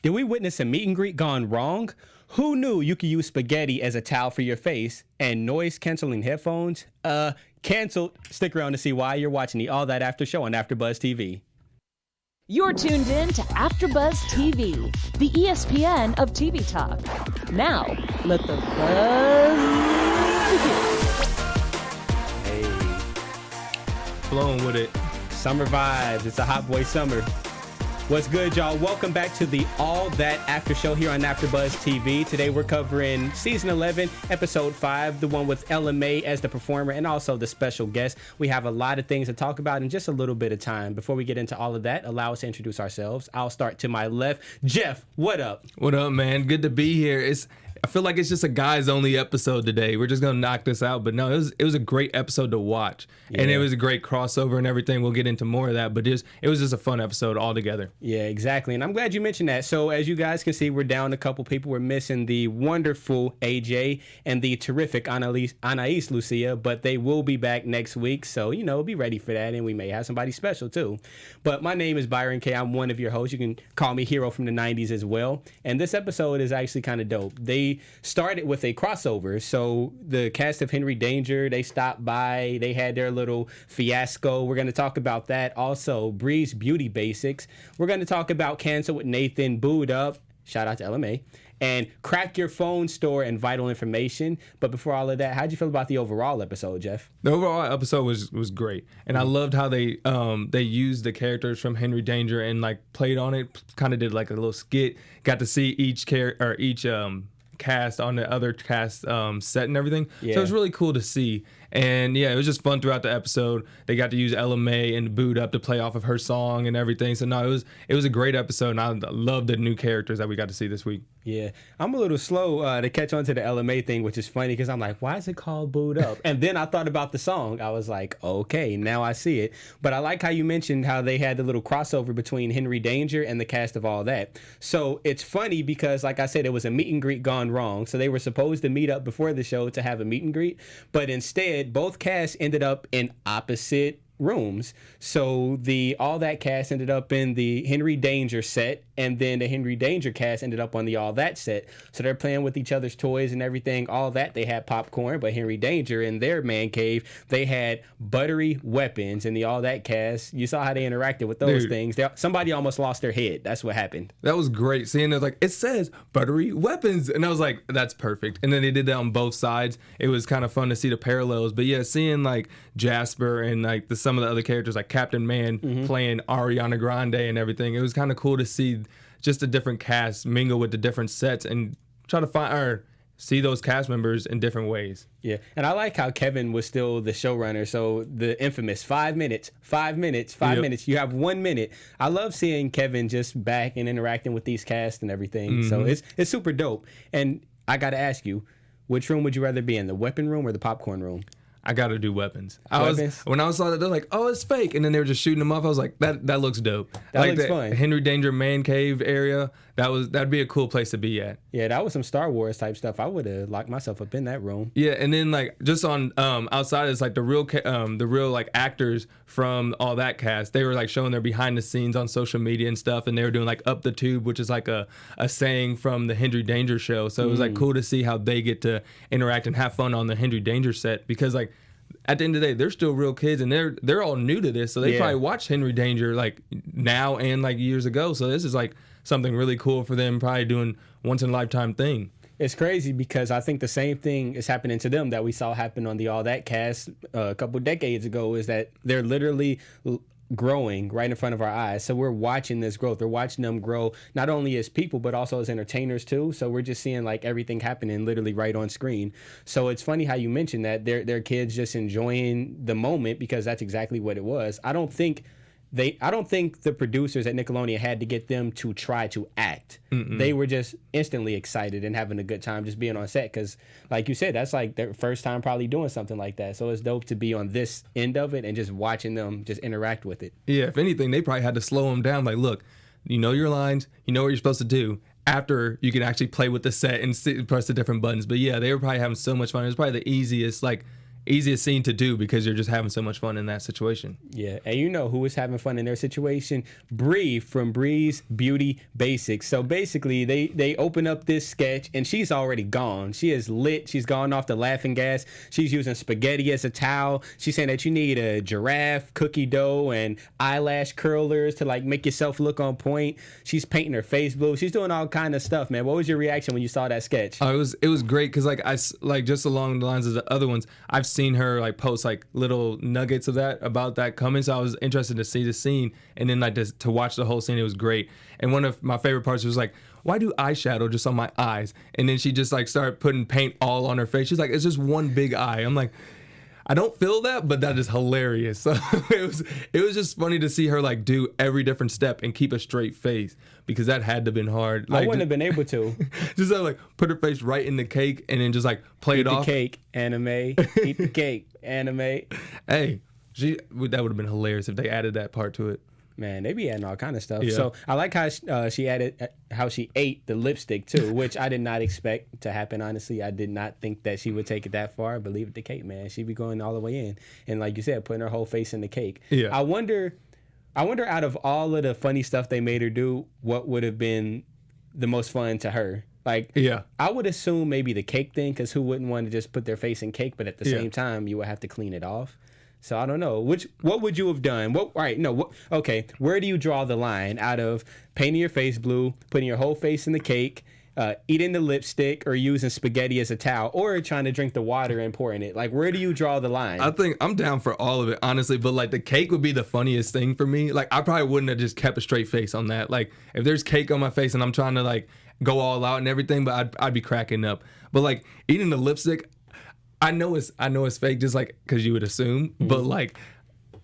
Did we witness a meet and greet gone wrong? Who knew you could use spaghetti as a towel for your face and noise-canceling headphones? Canceled. Stick around to see why. You're watching the All That After show on AfterBuzz TV. You're tuned in to AfterBuzz TV, the ESPN of TV talk. Now, let the buzz begin. Hey, Flowing with it. summer vibes. It's a hot boy summer. What's good, y'all? Welcome back to the All That After show here on AfterBuzz TV. Today we're covering season 11, episode 5, the one with LMA as the performer and also the special guest. We have a lot of things to talk about in just a little bit of time. Before we get into all of that, allow us to introduce ourselves. I'll start to my left. Jeff, what up? What up, man? Good to be here. I feel like it's just a guys only episode today. We're just gonna knock this out, but no, it was a great episode to watch, and it was a great crossover and everything. We'll get into more of that, but it was just a fun episode altogether. Yeah, exactly, and I'm glad you mentioned that. So as you guys can see, we're down a couple people. We're missing the wonderful AJ and the terrific Anais Lucia, but they will be back next week. So be ready for that, and we may have somebody special too. But my name is Byron K. I'm one of your hosts. You can call me Hero from the '90s as well. And this episode is actually kind of dope. They started with a crossover. So the cast of Henry Danger, they stopped by. They had their little fiasco. We're going to talk about that. Also, Bree's Beauty Basics. We're going to talk about Cancel with Nathan, Booed Up. Shout out to LMA. And Crack Your Phone Store and Vital Information. But before all of that, how'd you feel about the overall episode, Jeff? The overall episode was great, and I loved how they used the characters from Henry Danger and like played on it. Kind of did like a little skit. Got to see each cast on the other cast set and everything. So it was really cool to see. And yeah, it was just fun throughout the episode. They got to use LMA and Booed Up to play off of her song and everything. So no, it was a great episode, and I love the new characters that we got to see this week. Yeah, I'm a little slow to catch on to the LMA thing, which is funny because I'm like, why is it called Booed Up? And then I thought about the song. I was like, okay, now I see it. But I like how you mentioned how they had the little crossover between Henry Danger and the cast of All That. So it's funny because, like I said, it was a meet and greet gone wrong. So they were supposed to meet up before the show to have a meet and greet, but instead, both casts ended up in opposite rooms. So the All That cast ended up in the Henry Danger set, and then the Henry Danger cast ended up on the All That set. So they're playing with each other's toys and everything. All That, they had popcorn, but Henry Danger in their man cave, they had buttery weapons. In the All That cast, you saw how they interacted with those things. Somebody almost lost their head. That's what happened. That was great. Seeing it, like, it says buttery weapons, and I was like, that's perfect. And then they did that on both sides. It was kind of fun to see the parallels. But yeah, seeing like Jasper and like some of the other characters like Captain Man playing Ariana Grande and everything, it was kind of cool to see just a different cast mingle with the different sets and try to find or see those cast members in different ways. Yeah, and I like how Kevin was still the showrunner. So the infamous 5 minutes. You have 1 minute. I love seeing Kevin just back and interacting with these casts and everything. So it's super dope. And I got to ask you, which room would you rather be in, the weapon room or the popcorn room? I gotta do weapons. When I saw that, they're like, "Oh, it's fake," and then they were just shooting them off. I was like, "That looks dope." That like looks fun. Henry Danger man cave area. That'd be a cool place to be at. Yeah, that was some Star Wars type stuff. I would have locked myself up in that room. Yeah, and then like just on outside, it's like the real like actors from All That cast. They were like showing their behind the scenes on social media and stuff, and they were doing like Up the Tube, which is like a saying from the Henry Danger show. So it was like cool to see how they get to interact and have fun on the Henry Danger set, because like, at the end of the day, they're still real kids, and they're all new to this, so they probably watched Henry Danger like now and like years ago. So this is like something really cool for them, probably doing once in a lifetime thing. It's crazy because I think the same thing is happening to them that we saw happen on the All That cast a couple decades ago, is that they're literally growing right in front of our eyes. So we're watching this growth. We're watching them grow not only as people but also as entertainers too. So we're just seeing like everything happening literally right on screen. So it's funny how you mentioned that they're kids just enjoying the moment, because that's exactly what it was. I don't think the producers at Nickelodeon had to get them to try to act. They were just instantly excited and having a good time just being on set, because like you said, that's like their first time probably doing something like that. So it's dope to be on this end of it and just watching them just interact with it. Yeah, if anything, they probably had to slow them down. Like, look, you know your lines, you know what you're supposed to do. After you can actually play with the set and press the different buttons. But yeah, they were probably having so much fun. It was probably the easiest like easiest scene to do because you're just having so much fun in that situation. Yeah, and you know who was having fun in their situation? Bree from Bree's Beauty Basics. So basically, they open up this sketch, and she's already gone. She is lit. She's gone off the laughing gas. She's using spaghetti as a towel. She's saying that you need a giraffe, cookie dough, and eyelash curlers to like make yourself look on point. She's painting her face blue. She's doing all kind of stuff, man. What was your reaction when you saw that sketch? It was great because like just along the lines of the other ones, I've seen her like post like little nuggets of that about that coming, so I was interested to see the scene and then like to watch the whole scene. It was great. And one of my favorite parts was like, why do eyeshadow just on my eyes? And then she just like started putting paint all on her face. She's like, it's just one big eye. I'm like, I don't feel that, but that is hilarious. So it was just funny to see her like do every different step and keep a straight face because that had to have been hard. Like, I wouldn't have been able to. Just like put her face right in the cake and then just like play it off. Eat the cake, anime. Eat the cake, anime. Hey, that would have been hilarious if they added that part to it. Man, they be adding all kind of stuff. Yeah. So I like how she added how she ate the lipstick too, which I did not expect to happen. Honestly, I did not think that she would take it that far. But leave it to cake, man. She be going all the way in, and like you said, putting her whole face in the cake. Yeah. I wonder out of all of the funny stuff they made her do, what would have been the most fun to her? Like, yeah, I would assume maybe the cake thing, because who wouldn't want to just put their face in cake? But at the same time, you would have to clean it off. So I don't know. What would you have done? Okay. Where do you draw the line out of painting your face blue, putting your whole face in the cake, eating the lipstick, or using spaghetti as a towel, or trying to drink the water and pouring it? Like, where do you draw the line? I think I'm down for all of it, honestly. But like the cake would be the funniest thing for me. Like I probably wouldn't have just kept a straight face on that. Like if there's cake on my face and I'm trying to like go all out and everything, but I'd be cracking up. But like eating the lipstick, I know it's fake, just like because you would assume, but like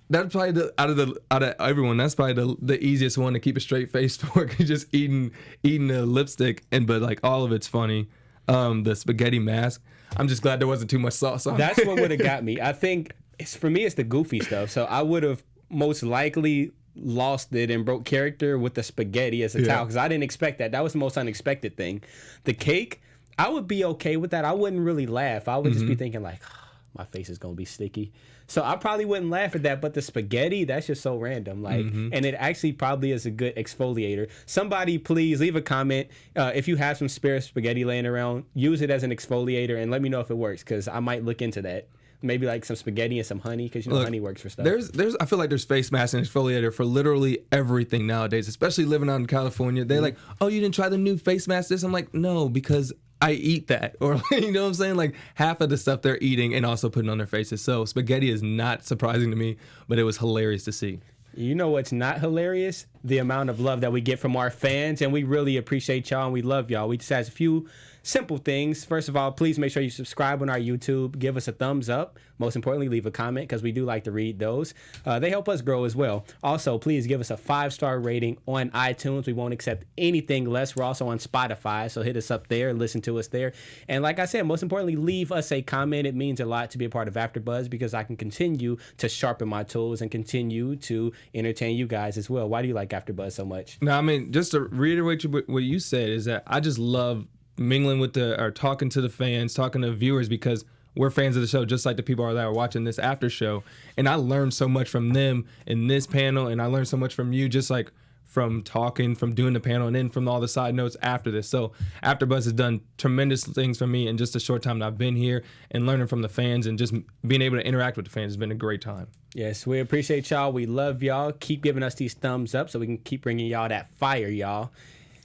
that's probably out of everyone, that's probably the easiest one to keep a straight face for, just eating the lipstick. But like all of it's funny. The spaghetti mask, I'm just glad there wasn't too much sauce on. That's what would have got me. I think for me it's the goofy stuff. So I would have most likely lost it and broke character with the spaghetti as a towel, because I didn't expect that. That was the most unexpected thing. The cake, I would be okay with that. I wouldn't really laugh. I would just be thinking like, oh, my face is gonna be sticky. So I probably wouldn't laugh at that. But the spaghetti, that's just so random. Like, and it actually probably is a good exfoliator. Somebody please leave a comment if you have some spare spaghetti laying around. Use it as an exfoliator and let me know if it works, because I might look into that. Maybe like some spaghetti and some honey, because honey works for stuff. I feel like there's face mask and exfoliator for literally everything nowadays, especially living out in California. They're like, oh, you didn't try the new face mask this? I'm like, no, because I eat that. Or you know what I'm saying? Like half of the stuff they're eating and also putting on their faces. So spaghetti is not surprising to me, but it was hilarious to see. You know what's not hilarious? The amount of love that we get from our fans, and we really appreciate y'all and we love y'all. We just ask a few simple things. First of all, please make sure you subscribe on our YouTube. Give us a thumbs up. Most importantly, leave a comment, because we do like to read those. They help us grow as well. Also, please give us a 5-star rating on iTunes. We won't accept anything less. We're also on Spotify, so hit us up there. Listen to us there. And like I said, most importantly, leave us a comment. It means a lot to be a part of AfterBuzz, because I can continue to sharpen my tools and continue to entertain you guys as well. Why do you like AfterBuzz so much? No, I mean, just to reiterate what you said, is that I just love mingling with or talking to the fans, talking to viewers, because we're fans of the show, just like the people that are watching this after show. And I learned so much from them in this panel, and I learned so much from you, just like from talking, from doing the panel, and then from all the side notes after this. So AfterBuzz has done tremendous things for me in just a short time that I've been here, and learning from the fans and just being able to interact with the fans has been a great time. Yes, we appreciate y'all. We love y'all. Keep giving us these thumbs up so we can keep bringing y'all that fire, y'all.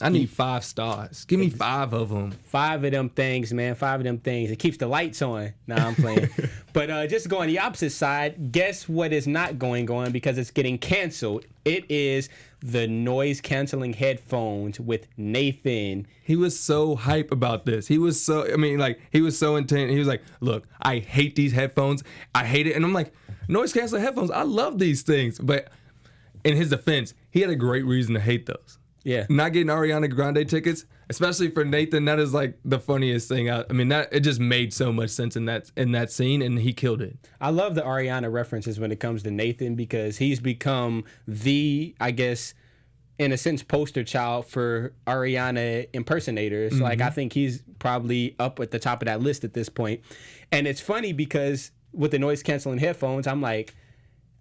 I need 5 stars. Give me 5 of them. 5 of them things, man. 5 of them things. It keeps the lights on. Nah, I'm playing. But just to go on the opposite side, guess what is not going on because it's getting canceled? It is the noise canceling headphones with Nathan. He was so hype about this. He was so intent. He was like, look, I hate these headphones. I hate it. And I'm like, noise canceling headphones, I love these things. But in his defense, he had a great reason to hate those. Yeah. Not getting Ariana Grande tickets, especially for Nathan, that is like the funniest thing. I mean, that it just made so much sense in that scene, and he killed it. I love the Ariana references when it comes to Nathan, because he's become the, I guess, in a sense, poster child for Ariana impersonators. Like, I think he's probably up at the top of that list at this point. And it's funny because with the noise canceling headphones. I'm like,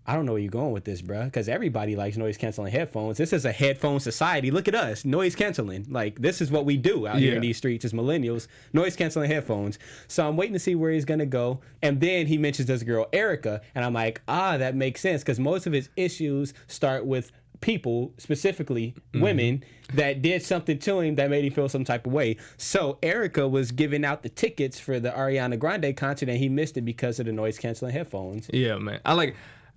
I don't know where you're going with this, bruh, because everybody likes noise canceling headphones. This is a headphone society. Look at us, noise canceling. Like, this is what we do out here in these streets as millennials, noise canceling headphones. So I'm waiting to see where he's going to go. And then he mentions this girl, Erica. And I'm like, that makes sense, because most of his issues start with people, specifically women, that did something to him that made him feel some type of way. So Erica was giving out the tickets for the Ariana Grande concert, and he missed it because of the noise canceling headphones. Yeah, man.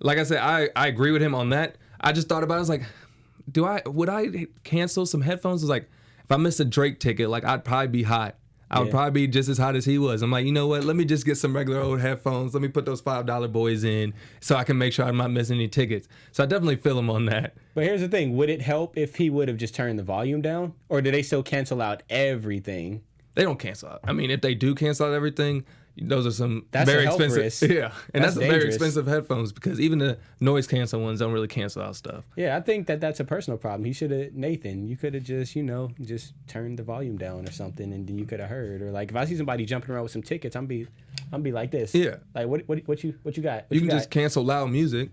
Like I said, I agree with him on that. I just thought about it. I was like, would I cancel some headphones? It was like, if I missed a Drake ticket, like, I'd probably be hot. I would probably be just as hot as he was. I'm like, you know what? Let me just get some regular old headphones. Let me put those $5 boys in so I can make sure I'm not missing any tickets. So I definitely feel him on that. But here's the thing. Would it help if he would have just turned the volume down? Or do they still cancel out everything? They don't cancel out. I mean, if they do cancel out everything, those are some that's very a health expensive risk. Yeah, and that's dangerous. very expensive headphones, because even the noise cancel ones don't really cancel out stuff. Yeah, I think that's a personal problem. He should have, Nathan, you could have just, just turned the volume down or something, and then you could have heard. Or like, if I see somebody jumping around with some tickets, I'm be like this. Yeah. Like, what you got? You can just cancel loud music.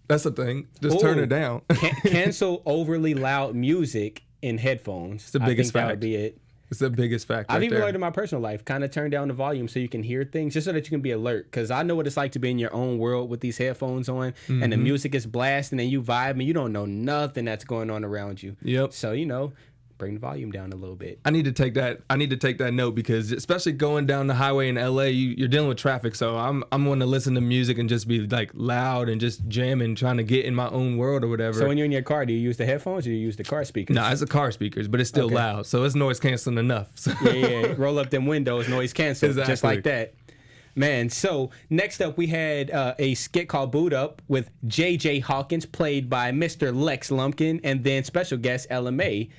That's the thing. Just turn it down. Cancel overly loud music in headphones. It's the biggest fact. That fact. would be it. It's the biggest factor. I've even learned in my personal life, kind of turn down the volume so you can hear things, just so that you can be alert. Because I know what it's like to be in your own world with these headphones on, and the music is blasting, and you vibe, and you don't know nothing that's going on around you. Yep. So, bring the volume down a little bit. I need to take that note, because especially going down the highway in LA, you're dealing with traffic. So I'm going to listen to music and just be like loud and just jamming, trying to get in my own world or whatever. So when you're in your car, do you use the headphones or do you use the car speakers? No, it's the car speakers, but it's still loud, so it's noise canceling enough. So. Yeah. Roll up them windows, noise cancel, Exactly. just like that. Man, so next up we had a skit called Boot Up with J.J. Hawkins, played by Mr. Lex Lumpkin, and then special guest LMA.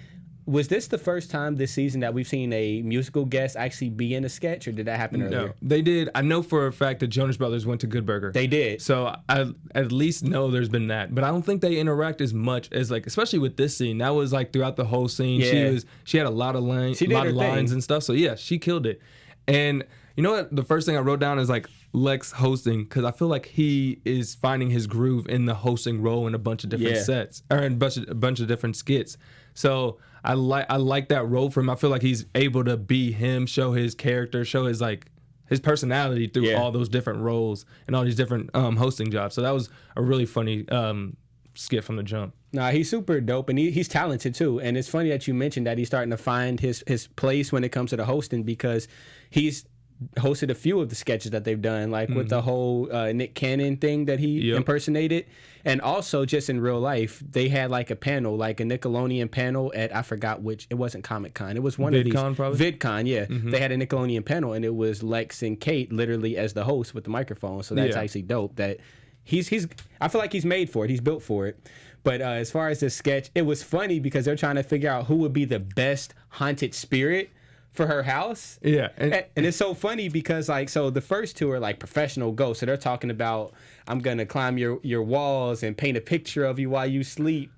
Was this the first time this season that we've seen a musical guest actually be in a sketch, or did that happen earlier? No, they did. I know for a fact that Jonas Brothers went to Good Burger. They did. So I at least know there's been that, but I don't think they interact as much as, like, especially with this scene. That was like throughout the whole scene. Yeah. She had a lot of lines, and stuff. So yeah, she killed it. And you know what? The first thing I wrote down is like Lex hosting, because I feel like he is finding his groove in the hosting role in a bunch of different sets, or in a bunch of different skits. So I like that role for him. I feel like he's able to be him, show his character, show his personality through all those different roles and all these different hosting jobs. So that was a really funny skit from the jump. Nah, he's super dope, and he's talented too. And it's funny that you mentioned that he's starting to find his place when it comes to the hosting, because he's hosted a few of the sketches that they've done, like with the whole Nick Cannon thing that he impersonated. And also just in real life, they had like a panel, like a Nickelodeon panel at, I forgot which, it wasn't Comic-Con. It was one of these. VidCon, probably? VidCon, yeah. They had a Nickelodeon panel, and it was Lex and Kate literally as the host with the microphone. So that's actually dope that he's I feel like he's made for it. He's built for it. But as far as this sketch, it was funny because they're trying to figure out who would be the best haunted spirit for her house. Yeah. And it's so funny because, like, so the first two are like professional ghosts. So they're talking about, I'm going to climb your walls and paint a picture of you while you sleep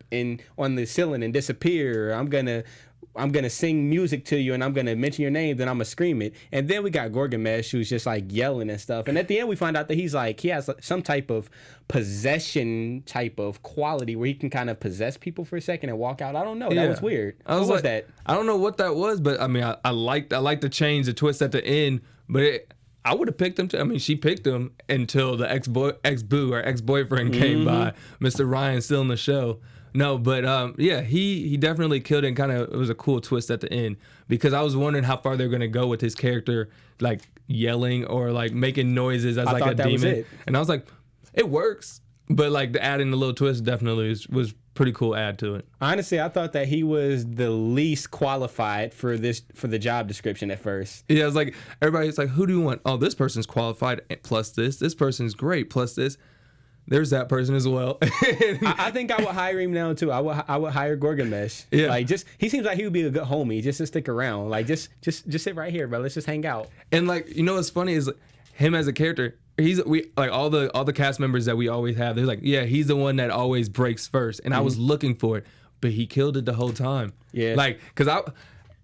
on the ceiling and disappear. I'm going to sing music to you and I'm going to mention your name, then I'm going to scream it. And then we got Gorgamesh, who's just like yelling and stuff. And at the end we find out that he has some type of possession type of quality where he can kind of possess people for a second and walk out. I don't know. That was weird. What was that? I don't know what that was, but I mean, I liked the change, the twist at the end, but I would have picked him too. I mean, she picked him until the ex-boo or ex-boyfriend came by, Mr. Ryan still in the show. No, but he definitely killed it, and kind of, it was a cool twist at the end, because I was wondering how far they're going to go with his character, like yelling or like making noises as like a demon. And I was like, it works, but like adding the little twist definitely was pretty cool add to it. Honestly, I thought that he was the least qualified for the job description at first. Yeah, it's like everybody's like, who do you want? Oh, this person's qualified plus this person's great plus this. There's that person as well. I think I would hire him now too. I would hire Gorgamesh. Yeah. Like, he seems like he would be a good homie just to stick around. Like, just sit right here, bro. Let's just hang out. And like, you know what's funny is him as a character. All the cast members that we always have. They're like, yeah, he's the one that always breaks first. And I was looking for it, but he killed it the whole time. Yeah. Like,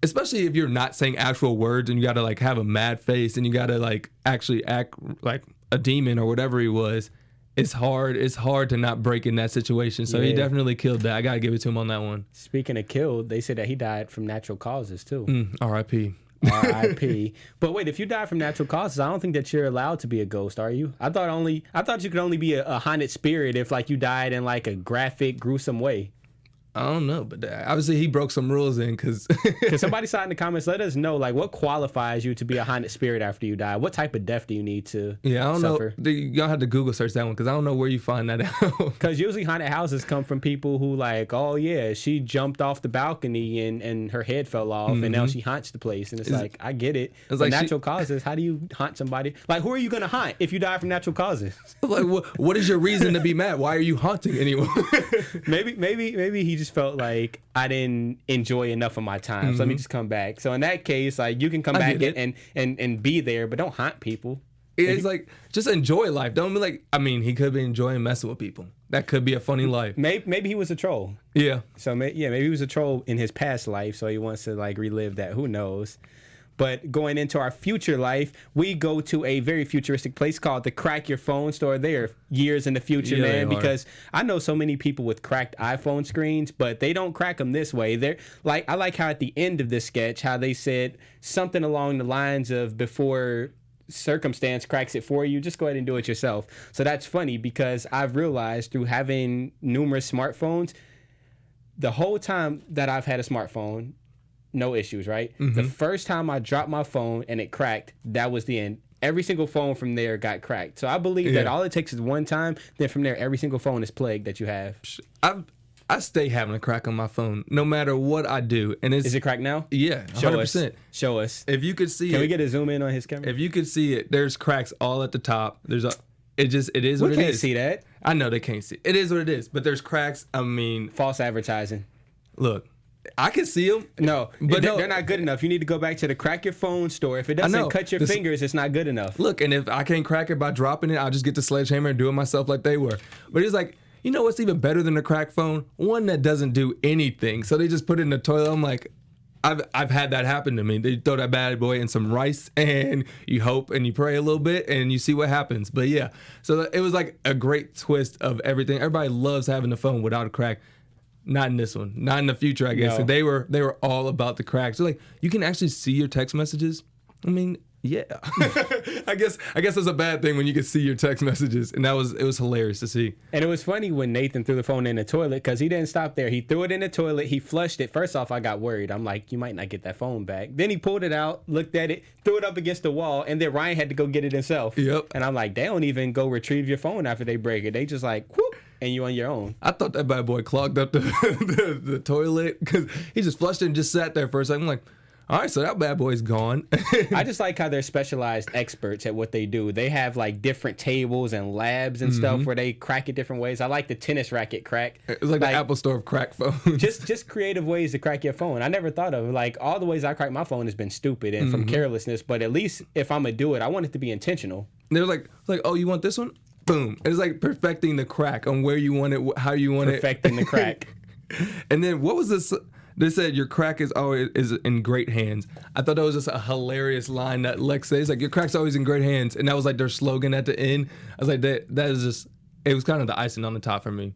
especially if you're not saying actual words and you gotta like have a mad face and you gotta like actually act like a demon or whatever he was, it's hard to not break in that situation. So he definitely killed that. I gotta give it to him on that one. Speaking of killed, they said that he died from natural causes too. R.I.P. R.I.P. But wait, if you die from natural causes, I don't think that you're allowed to be a ghost, are you? I thought you could only be a haunted spirit if like you died in like a graphic, gruesome way. I don't know, but obviously he broke some rules in because somebody said in the comments, let us know like what qualifies you to be a haunted spirit after you die. What type of death do you need to I don't suffer? know. Y'all have to Google search that one because I don't know where you find that out. Because usually haunted houses come from people who like, oh yeah, she jumped off the balcony and her head fell off and now she haunts the place. And it's like, I get it. It's like natural causes. How do you haunt somebody? Like, who are you gonna haunt if you die from natural causes? Like, what is your reason to be mad? Why are you haunting anyone? maybe he just felt like I didn't enjoy enough of my time, so let me just come back. So in that case, like you can come back and be there, but don't haunt people. It's like just enjoy life. Don't be like. I mean, he could be enjoying messing with people. That could be a funny life. Maybe he was a troll. Yeah. So maybe he was a troll in his past life, so he wants to like relive that. Who knows? But going into our future life, we go to a very futuristic place called the Crack Your Phone store. They're years in the future, man, because I know so many people with cracked iPhone screens, but they don't crack them this way. They're like, I like how at the end of this sketch, how they said something along the lines of before circumstance cracks it for you, just go ahead and do it yourself. So that's funny because I've realized through having numerous smartphones, the whole time that I've had a smartphone, no issues, right? The first time I dropped my phone and it cracked, that was the end. Every single phone from there got cracked. So I believe that all it takes is one time, then from there, every single phone is plagued that you have. I stay having a crack on my phone, no matter what I do. And is it cracked now? Yeah, 100%. Show us. If you could see Can we get a zoom in on his camera? If you could see it, there's cracks all at the top. It is what it is. We can't see that. I know they can't see. It is what it is. But there's cracks. I mean, false advertising. Look. I can see them. No, but they're not good enough. You need to go back to the Crack Your Phone store. If it doesn't cut your fingers, it's not good enough. Look, and if I can't crack it by dropping it, I'll just get the sledgehammer and do it myself like they were. But it's like, you know what's even better than a crack phone? One that doesn't do anything. So they just put it in the toilet. I'm like, I've had that happen to me. They throw that bad boy in some rice and you hope and you pray a little bit and you see what happens. But yeah, so it was like a great twist of everything. Everybody loves having a phone without a crack. Not in this one. Not in the future, I guess. No. So they were all about the cracks. So like, you can actually see your text messages. I mean, yeah. I guess it's a bad thing when you can see your text messages, and it was hilarious to see. And it was funny when Nathan threw the phone in the toilet because he didn't stop there. He threw it in the toilet. He flushed it. First off, I got worried. I'm like, you might not get that phone back. Then he pulled it out, looked at it, threw it up against the wall, and then Ryan had to go get it himself. Yep. And I'm like, they don't even go retrieve your phone after they break it. They just like, whoop. And you on your own. I thought that bad boy clogged up the toilet because he just flushed it and just sat there for a second. I'm like, all right, so that bad boy's gone. I just like how they're specialized experts at what they do. They have like different tables and labs and stuff where they crack it different ways. I like the tennis racket crack. It's like the Apple Store of crack phones. Just creative ways to crack your phone. I never thought of it. Like all the ways I crack my phone has been stupid and from carelessness. But at least if I'm gonna do it, I want it to be intentional. They're like, oh, you want this one? Boom. It's like perfecting the crack on where you want it, how you want perfecting the crack. And then what was this? They said your crack is always in great hands. I thought that was just a hilarious line that Lex says. Like, your crack's always in great hands. And that was like their slogan at the end. I was like, that is just, it was kind of the icing on the top for me.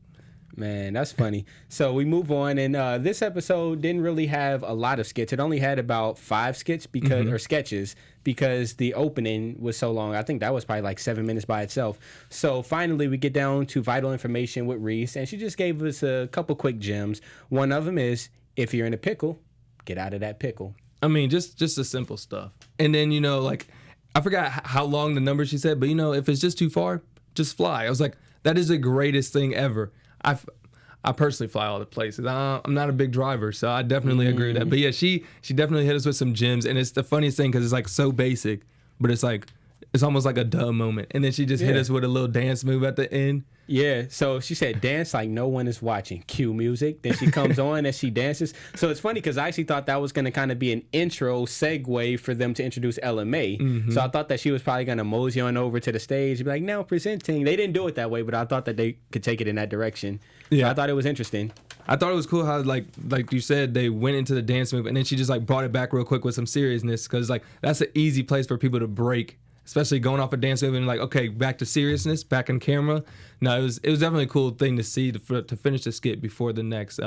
Man, that's funny. So we move on, and this episode didn't really have a lot of skits. It only had about 5 skits or sketches because the opening was so long. I think that was probably like 7 minutes by itself. So finally, we get down to vital information with Reese, and she just gave us a couple quick gems. One of them is, if you're in a pickle, get out of that pickle. I mean, just the simple stuff. And then, you know, like, I forgot how long the number she said, but, you know, if it's just too far, just fly. I was like, that is the greatest thing ever. I personally fly all the places. I'm not a big driver, so I definitely agree with that. But yeah, she definitely hit us with some gems, and it's the funniest thing because it's like so basic, but it's like it's almost like a dumb moment. And then she just hit us with a little dance move at the end. Yeah, so she said dance like no one is watching. Cue music. Then she comes on and she dances. So it's funny because I actually thought that was going to kind of be an intro segue for them to introduce LMA. So I thought that she was probably going to mosey on over to the stage and be like, now presenting. They didn't do it that way, but I thought that they could take it in that direction. Yeah, so I thought it was interesting. I thought it was cool how like you said, they went into the dance move and then she just like brought it back real quick with some seriousness because like that's an easy place for people to break. especially going off a dance move and like, okay, back to seriousness, back on camera. No, it was definitely a cool thing to see to finish the skit before the next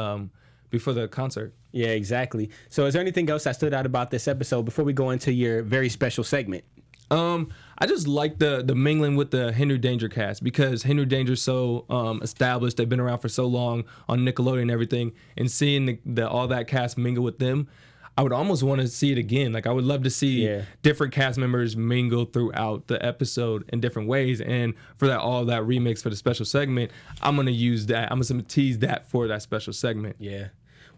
before the concert. Yeah, exactly. So is there anything else that stood out about this episode before we go into your very special segment? I just like the mingling with the Henry Danger cast because Henry Danger's so established. They've been around for so long on Nickelodeon and everything, and seeing all that cast mingle with them, I would almost want to see it again. Like I would love to see different cast members mingle throughout the episode in different ways. And for all that remix for the special segment, I'm gonna use that. I'm gonna tease that for that special segment. Yeah.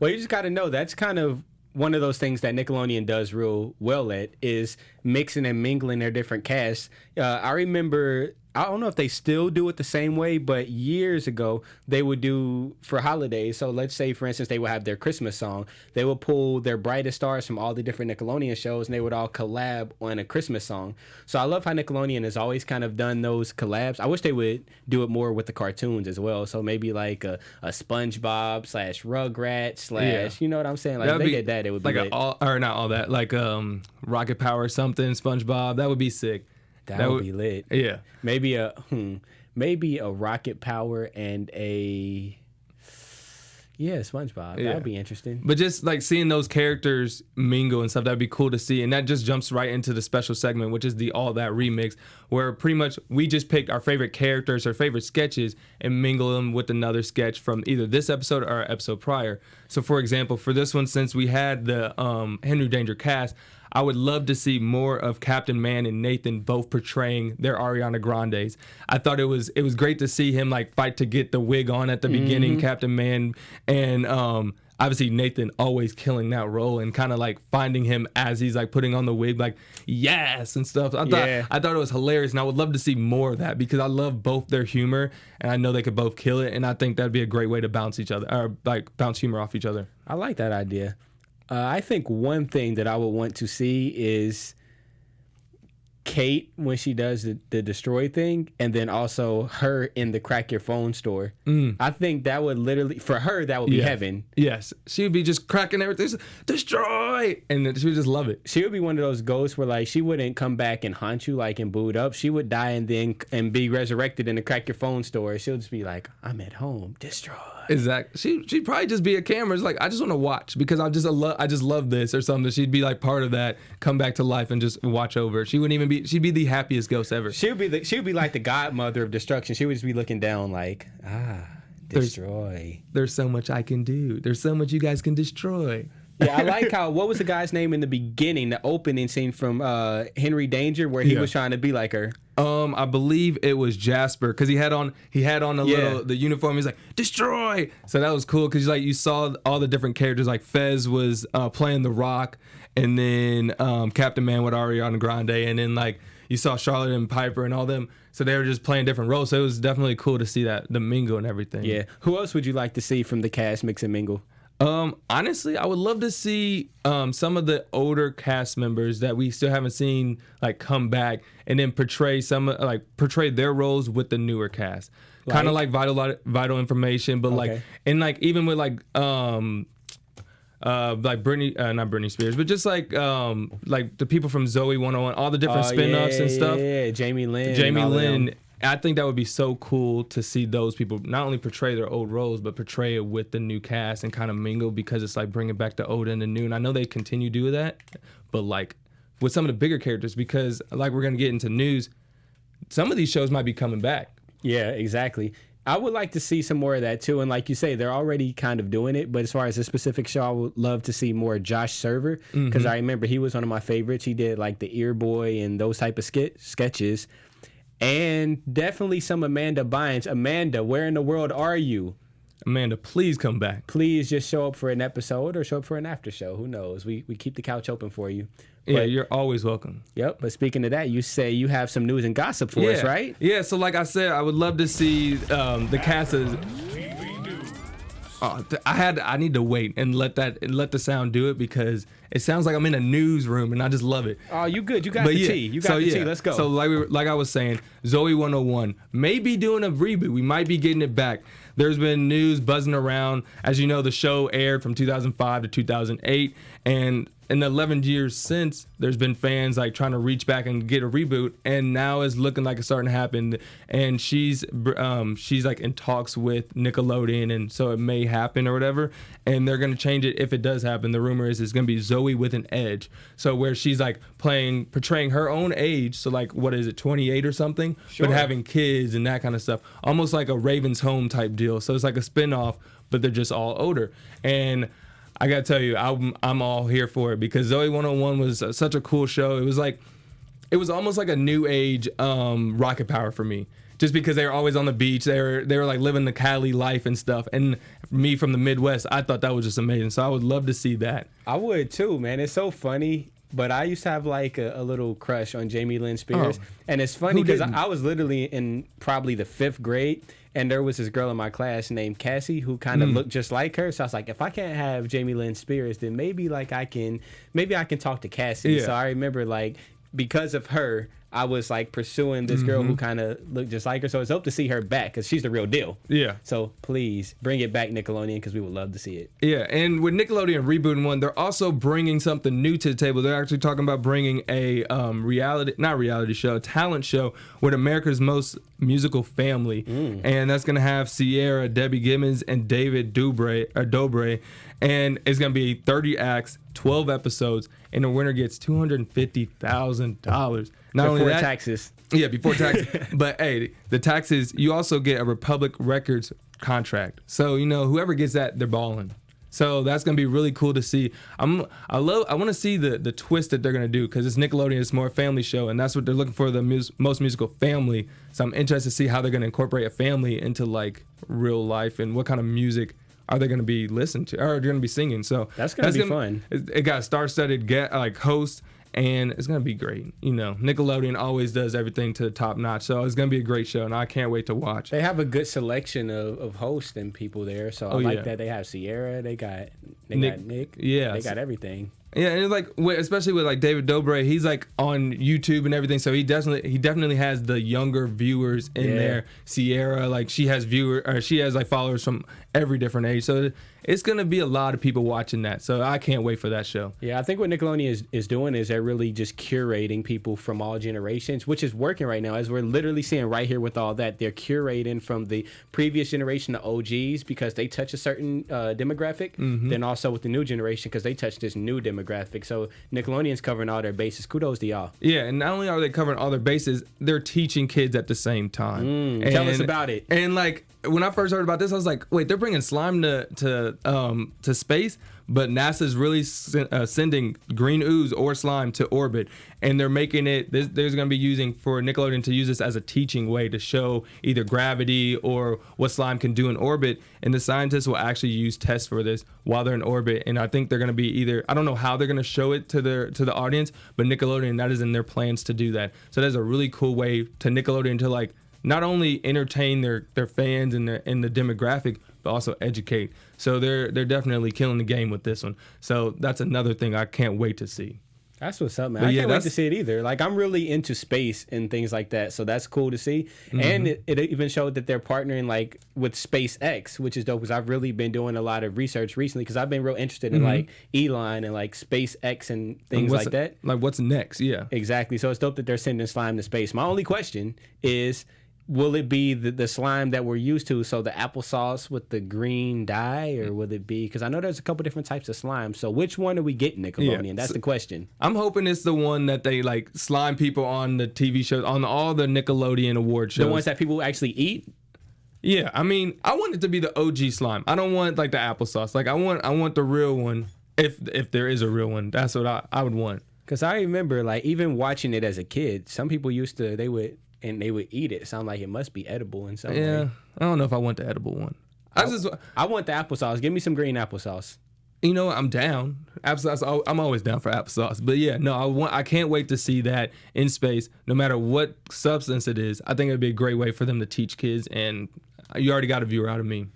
Well, you just got to know that's kind of one of those things that Nickelodeon does real well at is mixing and mingling their different casts. I remember, I don't know if they still do it the same way, but years ago they would do for holidays. So let's say, for instance, they would have their Christmas song. They would pull their brightest stars from all the different Nickelodeon shows and they would all collab on a Christmas song. So I love how Nickelodeon has always kind of done those collabs. I wish they would do it more with the cartoons as well. So maybe like a SpongeBob / Rugrats / you know what I'm saying? Like if they did that, it would be like not all that, like Rocket Power or something, SpongeBob. That would be sick. That would be lit. Yeah. Maybe a Rocket Power and a SpongeBob. That would be interesting. But just like seeing those characters mingle and stuff, that'd be cool to see. And that just jumps right into the special segment, which is the All That remix, where pretty much we just picked our favorite characters or favorite sketches and mingle them with another sketch from either this episode or our episode prior. So for example, for this one, since we had the Henry Danger cast, I would love to see more of Captain Man and Nathan both portraying their Ariana Grandes. I thought it was great to see him like fight to get the wig on at the beginning, Captain Man, and obviously Nathan always killing that role and kind of like finding him as he's like putting on the wig, like yes and stuff. I thought it was hilarious, and I would love to see more of that because I love both their humor, and I know they could both kill it, and I think that'd be a great way to bounce humor off each other. I like that idea. I think one thing that I would want to see is Kate when she does the destroy thing, and then also her in the crack your phone store. I think that would literally, for her, that would be heaven. Yes. She would be just cracking everything, destroy, and then she would just love it. She would be one of those ghosts where like she wouldn't come back and haunt you like and boot up. She would die and be resurrected in the crack your phone store. She'll just be like, I'm at home, destroy. Exactly. She'd probably just be a camera. It's like, I just want to watch because I just love this or something. She'd be like part of that, come back to life and just watch over. She wouldn't even be. She'd be the happiest ghost ever. She would be like the godmother of destruction. She would just be looking down like, destroy. There's so much I can do. There's so much you guys can destroy. Yeah, I like how, what was the guy's name in the beginning, the opening scene from Henry Danger where he was trying to be like her? I believe it was Jasper because he had on the uniform. He's like destroy. So that was cool because like you saw all the different characters. Like Fez was playing The Rock, and then Captain Man with Ariana Grande, and then like you saw Charlotte and Piper and all them. So they were just playing different roles. So it was definitely cool to see that the mingle and everything. Yeah. Who else would you like to see from the cast mix and mingle? Honestly, I would love to see some of the older cast members that we still haven't seen like come back and then portray their roles with the newer cast. Kind of like vital information, but like even with like Britney, not Britney Spears, but just like the people from Zoe 101, all the different spin-offs and stuff. Yeah, Jamie Lynn. I think that would be so cool to see those people not only portray their old roles, but portray it with the new cast and kind of mingle because it's like bringing back the old and the new. And I know they continue to do that, but like with some of the bigger characters, because like we're going to get into news, some of these shows might be coming back. Yeah, exactly. I would like to see some more of that too. And like you say, they're already kind of doing it. But as far as a specific show, I would love to see more Josh Server because I remember he was one of my favorites. He did like the Ear Boy and those type of sketches. And definitely some Amanda Bynes. Amanda, where in the world are you? Amanda, please come back. Please just show up for an episode or show up for an after show. Who knows? We keep the couch open for you. Yeah, you're always welcome. Yep. But speaking of that, you say you have some news and gossip for us, right? Yeah. So like I said, I would love to see the cast as. I need to wait and let the sound do it because it sounds like I'm in a newsroom, and I just love it. Oh, you good? You got the tea. You got the tea. Let's go. So like I was saying, Zoe 101 may be doing a reboot. We might be getting it back. There's been news buzzing around. As you know, the show aired from 2005 to 2008, and in the 11 years since, there's been fans like trying to reach back and get a reboot, and now it's looking like it's starting to happen. And she's like in talks with Nickelodeon, and so it may happen or whatever. And they're gonna change it if it does happen. The rumor is it's gonna be Zoe with an edge, so where she's like portraying her own age, so like what is it, 28 or something, sure. But having kids and that kind of stuff, almost like a Raven's Home type deal. So it's like a spinoff, but they're just all older. And I gotta tell you, I'm all here for it because Zoe 101 was such a cool show. It was almost like a new age Rocket Power for me, just because they were always on the beach. They were like living the Cali life and stuff. And me from the Midwest, I thought that was just amazing. So I would love to see that. I would too, man. It's so funny. But I used to have like a little crush on Jamie Lynn Spears. And it's funny because I was literally in probably the 5th grade. And there was this girl in my class named Cassie who kind of looked just like her. So I was like, if I can't have Jamie Lynn Spears, then maybe I can talk to Cassie. Yeah. So I remember like because of her, I was like pursuing this girl who kind of looked just like her. So it's dope to see her back because she's the real deal. Yeah. So please bring it back, Nickelodeon, because we would love to see it. Yeah, and with Nickelodeon rebooting one, they're also bringing something new to the table. They're actually talking about bringing a talent show with America's Most Musical Family, and that's gonna have Sierra, Debbie Gibbons, and David Dobre, and it's gonna be 30 acts, 12 episodes, and the winner gets $250,000. Not only that, taxes. Yeah, before taxes. But hey, the taxes, you also get a Republic Records contract. So, whoever gets that, they're balling. So that's gonna be really cool to see. I want to see the twist that they're gonna do because it's Nickelodeon, it's more a family show, and that's what they're looking for, the most musical family. So I'm interested to see how they're gonna incorporate a family into like real life and what kind of music are they gonna be listening to or are they gonna be singing. So that's gonna be fun. It got a star-studded host. And it's going to be great. Nickelodeon always does everything to the top notch. So it's going to be a great show, and I can't wait to watch. They have a good selection of hosts and people there. So I like that. They have Sierra. They got Nick. Yeah. They got everything. Yeah, and it's like, especially with like David Dobre, he's like on YouTube and everything, so he definitely has the younger viewers in there. Sierra, like she has like followers from every different age, so it's gonna be a lot of people watching that. So I can't wait for that show. Yeah, I think what Nickelodeon is doing is they're really just curating people from all generations, which is working right now, as we're literally seeing right here with all that. They're curating from the previous generation, the OGs, because they touch a certain demographic, then also with the new generation because they touch this new demographic. So Nickelodeon's covering all their bases. Kudos to y'all. Yeah, and not only are they covering all their bases, they're teaching kids at the same time. Tell us about it. And like when I first heard about this, I was like, wait, they're bringing slime to space, but NASA's really sending green ooze or slime to orbit, and they're making it. There's going to be using for Nickelodeon to use this as a teaching way to show either gravity or what slime can do in orbit. And the scientists will actually use tests for this while they're in orbit. And I think they're going to be either, I don't know how they're going to show it to the audience, but Nickelodeon, that is in their plans to do that. So that's a really cool way to Nickelodeon to like not only entertain their fans and the demographic, but also educate. So they're definitely killing the game with this one. So that's another thing I can't wait to see. That's what's up, man. I can't wait to see it either. Like, I'm really into space and things like that, so that's cool to see. And it even showed that they're partnering like with SpaceX, which is dope because I've really been doing a lot of research recently because I've been real interested in like Elon and like SpaceX and things like that. Like what's next? Yeah, exactly. So it's dope that they're sending slime to space. My only question is, will it be the slime that we're used to, so the applesauce with the green dye, or will it be, because I know there's a couple different types of slime, so which one are we getting, Nickelodeon? Yeah. That's the question. I'm hoping it's the one that they like slime people on the TV shows, on all the Nickelodeon award shows. The ones that people actually eat? Yeah, I mean, I want it to be the OG slime. I don't want like the applesauce. Like I want the real one, if there is a real one. That's what I would want. Because I remember like even watching it as a kid, some people used to, they would eat it. It sounded like it must be edible in some way. Yeah, I don't know if I want the edible one. I want the applesauce. Give me some green applesauce. You know, I'm down. Applesauce, I'm always down for applesauce. But yeah, no, I can't wait to see that in space, no matter what substance it is. I think it'd be a great way for them to teach kids, and you already got a viewer out of me.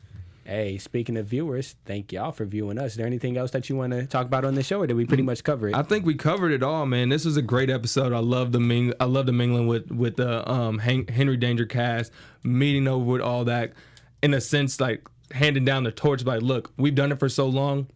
Hey, speaking of viewers, thank y'all for viewing us. Is there anything else that you want to talk about on the show, or did we pretty much cover it? I think we covered it all, man. This was a great episode. I love the mingling with the Henry Danger cast, meeting over with all that, in a sense, like handing down the torch. Like, look, we've done it for so long,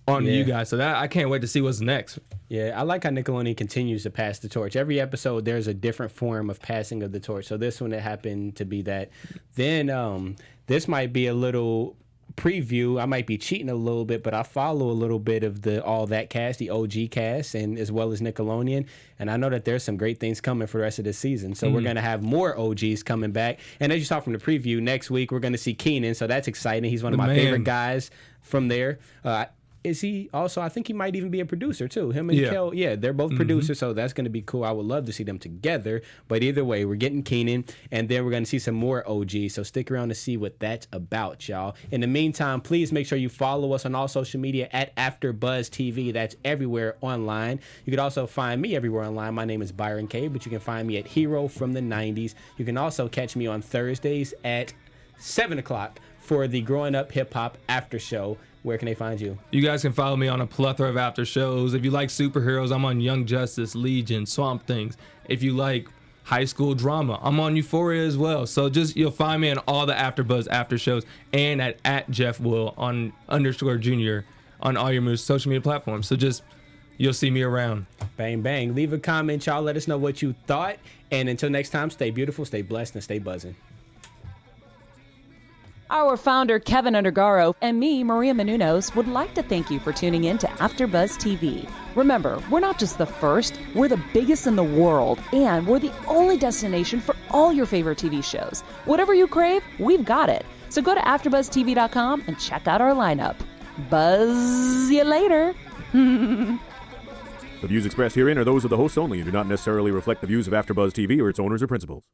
on you guys. So that I can't wait to see what's next. Yeah, I like how Nickelodeon continues to pass the torch. Every episode, there's a different form of passing of the torch. So this one, it happened to be that. Then this might be a little preview. I might be cheating a little bit, but I follow a little bit of the All That cast, the OG cast, and as well as Nickelodeon. And I know that there's some great things coming for the rest of the season. So we're going to have more OGs coming back. And as you saw from the preview, next week we're going to see Keenan. So that's exciting. He's one of my favorite guys from there. Is he also, I think he might even be a producer too. Him and Kel, they're both producers, so that's going to be cool. I would love to see them together. But either way, we're getting Keenan, and then we're going to see some more OGs. So stick around to see what that's about, y'all. In the meantime, please make sure you follow us on all social media at AfterBuzz TV. That's everywhere online. You can also find me everywhere online. My name is Byron K, but you can find me at Hero from the 90s. You can also catch me on Thursdays at 7 o'clock for the Growing Up Hip Hop After Show. Where can they find you? You guys can follow me on a plethora of after shows. If you like superheroes, I'm on Young Justice, Legion, Swamp Things. If you like high school drama, I'm on Euphoria as well. So just, you'll find me on all the AfterBuzz after shows, and at Jeff Will on _junior on all your social media platforms. So just, you'll see me around. Bang, bang. Leave a comment, y'all. Let us know what you thought. And until next time, stay beautiful, stay blessed, and stay buzzing. Our founder, Keven Undergaro, and me, Maria Menounos, would like to thank you for tuning in to AfterBuzz TV. Remember, we're not just the first, we're the biggest in the world, and we're the only destination for all your favorite TV shows. Whatever you crave, we've got it. So go to AfterBuzzTV.com and check out our lineup. Buzz you later. The views expressed herein are those of the hosts only and do not necessarily reflect the views of AfterBuzz TV or its owners or principals.